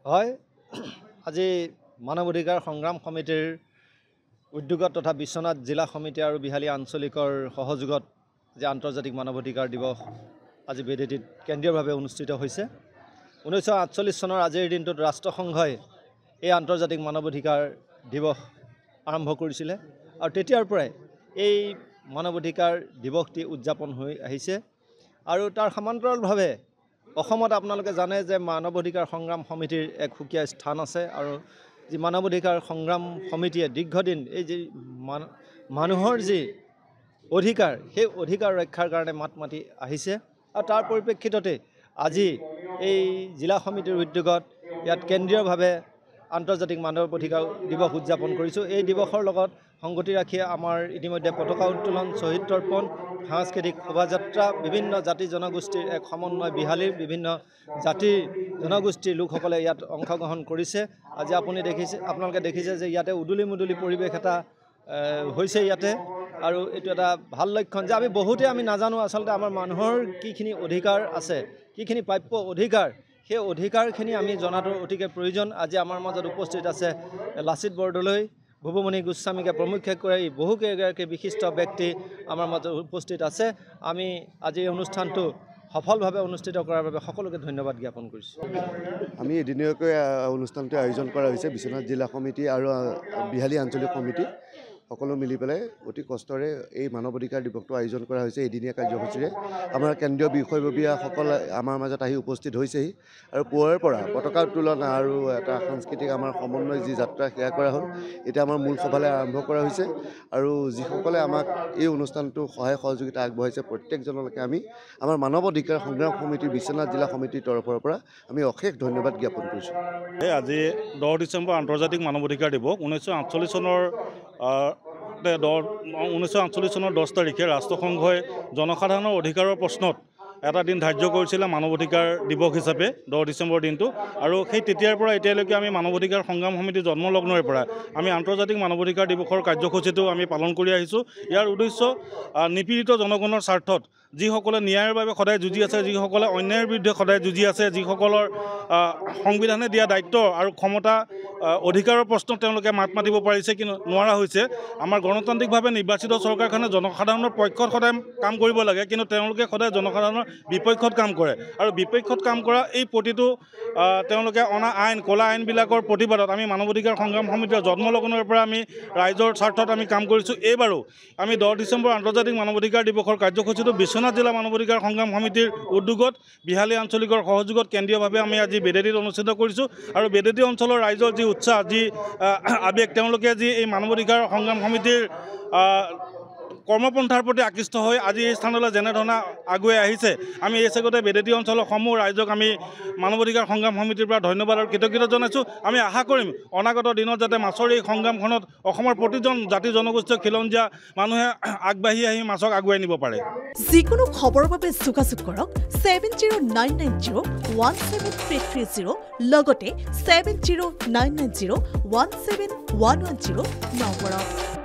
হয় আজি মানৱ অধিকাৰ সংগ্ৰাম সমিতিৰ উদ্যোগত তথা বিশ্বনাথ জিলা সমিতি আৰু বিহালী আঞ্চলিকৰ সহযোগত যে আন্তৰ্জাতিক মানৱ অধিকাৰ দিৱস আজি বেদেতিত কেন্দ্ৰীয়ভাৱে অনুষ্ঠিত হৈছে 1948 চনৰ আজিৰ দিনটোত ৰাষ্ট্ৰসংঘই এই আন্তৰ্জাতিক মানৱ অধিকাৰ দিৱস আৰম্ভ কৰিছিল আৰু তেতিয়াৰ পৰাই এই মানৱ অধিকাৰ দিৱসটি উদযাপন হৈ আহিছে আৰু তাৰ সমান্তৰালভাৱে অসমত আপোনালোকে জানে যে মানৱ অধিকাৰ সংগ্ৰাম সমিতিৰ এক সুকীয়া স্থান আছে আৰু যি মানৱ অধিকাৰ সংগ্ৰাম সমিতিয়ে দীৰ্ঘদিন এই যে মানুহৰ যি অধিকাৰ সেই অধিকাৰ ৰক্ষাৰ কাৰণে মাত মাতি আহিছে আৰু তাৰ পৰিপ্ৰেক্ষিততে আজি এই জিলা সমিতিৰ উদ্যোগত ইয়াত কেন্দ্ৰীয়ভাৱে আন্তৰ্জাতিক মানৱ অধিকাৰ দিৱস উদযাপন কৰিছোঁ। এই দিৱসৰ লগত সংগতি ৰাখি আমাৰ ইতিমধ্যে পতাকা উত্তোলন শ্বহীদ তৰ্পণ সাংস্কৃতিক শোভাযাত্ৰা বিভিন্ন জাতি জনগোষ্ঠীৰ এক সমন্বয় বিহালীৰ বিভিন্ন জাতি জনগোষ্ঠীৰ লোকসকলে ইয়াত অংশগ্ৰহণ কৰিছে। আজি আপোনালোকে দেখিছে যে ইয়াতে উদুলি মুদুলি পৰিৱেশ এটা হৈছে ইয়াতে আৰু এইটো এটা ভাল লক্ষণ যে আমি নাজানো আচলতে আমাৰ মানুহৰ কিখিনি অধিকাৰ আছে কিখিনি প্ৰাপ্য অধিকাৰ সেই অধিকাৰখিনি আমি জনাটো অতিকে প্ৰয়োজন। আজি আমাৰ মাজত উপস্থিত আছে লাচিত বৰদলৈ ভুৱমণি গোস্বামীকে প্ৰমুখ্য কৰি বহুকেইগৰাকী বিশিষ্ট ব্যক্তি আমাৰ মাজত উপস্থিত আছে। আমি আজি এই অনুষ্ঠানটো সফলভাৱে অনুষ্ঠিত কৰাৰ বাবে সকলোকে ধন্যবাদ জ্ঞাপন কৰিছোঁ। আমি এদিনীয়াকৈ অনুষ্ঠানটো আয়োজন কৰা হৈছে বিশ্বনাথ জিলা সমিতি আৰু বিহালী আঞ্চলিক সমিতি সকলো মিলি পেলাই অতি কষ্টৰে এই মানৱ অধিকাৰ দিৱসটো আয়োজন কৰা হৈছে এদিনীয়া কাৰ্যসূচীৰে। আমাৰ কেন্দ্ৰীয় বিষয়ববীয়াসকল আমাৰ মাজত আহি উপস্থিত হৈছেহি আৰু পুৱাৰে পৰা পতাকা উত্তোলন আৰু এটা সাংস্কৃতিক আমাৰ সমন্বয় যি যাত্ৰা সেয়া কৰা হ'ল। এতিয়া আমাৰ মূল সভালৈ আৰম্ভ কৰা হৈছে আৰু যিসকলে আমাক এই অনুষ্ঠানটো সহায় সহযোগিতা আগবঢ়াইছে প্ৰত্যেকজনলৈকে আমি আমাৰ মানৱ অধিকাৰ সংগ্ৰাম সমিতিৰ বিশ্বনাথ জিলা সমিতিৰ তৰফৰ পৰা আমি অশেষ ধন্যবাদ জ্ঞাপন কৰিছোঁ। আজি 10 ডিচেম্বৰ আন্তৰ্জাতিক মানৱ অধিকাৰ দিৱস 1948 চনৰ 10 তাৰিখে ৰাষ্ট্ৰসংঘই জনসাধাৰণৰ অধিকাৰৰ প্ৰশ্নত এটা দিন ধাৰ্য কৰিছিলে মানৱ অধিকাৰ দিৱস হিচাপে 10 ডিচেম্বৰ দিনটো আৰু সেই তেতিয়াৰ পৰা এতিয়ালৈকে আমি মানৱ অধিকাৰ সংগ্ৰাম সমিতি জন্মলগ্নৰে পৰা আমি আন্তৰ্জাতিক মানৱ অধিকাৰ দিৱসৰ কাৰ্যসূচীটো আমি পালন কৰি আহিছোঁ। ইয়াৰ উদ্দেশ্য নিপীড়িত জনগণৰ স্বাৰ্থত যিসকলে ন্যায়ৰ বাবে সদায় যুঁজি আছে যিসকলে অন্যায়ৰ বিৰুদ্ধে সদায় যুঁজি আছে যিসকলৰ সংবিধানে দিয়া দায়িত্ব আৰু ক্ষমতা অধিকাৰৰ প্ৰশ্নত তেওঁলোকে মাত মাতিব পাৰিছে কিন্তু নোৱাৰা হৈছে। আমাৰ গণতান্ত্ৰিকভাৱে নিৰ্বাচিত চৰকাৰখনে জনসাধাৰণৰ পক্ষত সদায় কাম কৰিব লাগে কিন্তু তেওঁলোকে সদায় জনসাধাৰণৰ বিপক্ষত কাম কৰে আৰু বিপক্ষত কাম কৰা এই প্ৰতিটো তেওঁলোকে অনা ক'লা আইনবিলাকৰ প্ৰতিবাদত আমি মানৱ অধিকাৰ সংগ্ৰাম সমিতিৰ জন্মলগ্নৰ পৰা আমি ৰাইজৰ স্বাৰ্থত আমি কাম কৰিছোঁ। এইবাৰো আমি 10 ডিচেম্বৰ আন্তৰ্জাতিক মানৱ অধিকাৰ দিৱসৰ কাৰ্যসূচীটো বিশ্বনাথ জিলা মানৱ অধিকাৰ সংগ্ৰাম সমিতিৰ উদ্যোগত বিহালী আঞ্চলিকৰ সহযোগত কেন্দ্ৰীয়ভাৱে আমি আজি বেদেতিত অনুষ্ঠিত কৰিছোঁ আৰু বেদেতি অঞ্চলৰ ৰাইজৰ যি উৎসাহ যি আৱেগ তেওঁলোকে যি এই মানৱ অধিকাৰ সংগ্ৰাম সমিতিৰ কৰ্মপন্থাৰ প্ৰতি আকৃষ্ট হৈ আজি এই স্থানলৈ যেনেধৰণে আগুৱাই আহিছে আমি এই চেগতে বেদেতি অঞ্চলৰ সমূহ ৰাইজক আমি মানৱ অধিকাৰ সংগ্ৰাম সমিতিৰ পৰা ধন্যবাদ আৰু কৃতজ্ঞতা জনাইছোঁ। আমি আশা কৰিম অনাগত দিনত যাতে মাছৰ এই সংগ্ৰামখনত অসমৰ প্ৰতিজন জাতি জনগোষ্ঠীয় খিলঞ্জীয়া মানুহে আগবাঢ়ি আহি মাছক আগুৱাই নিব পাৰে। যিকোনো খবৰৰ বাবে যোগাযোগ কৰক 7099017330 লগতে 7099017110 নম্বৰত।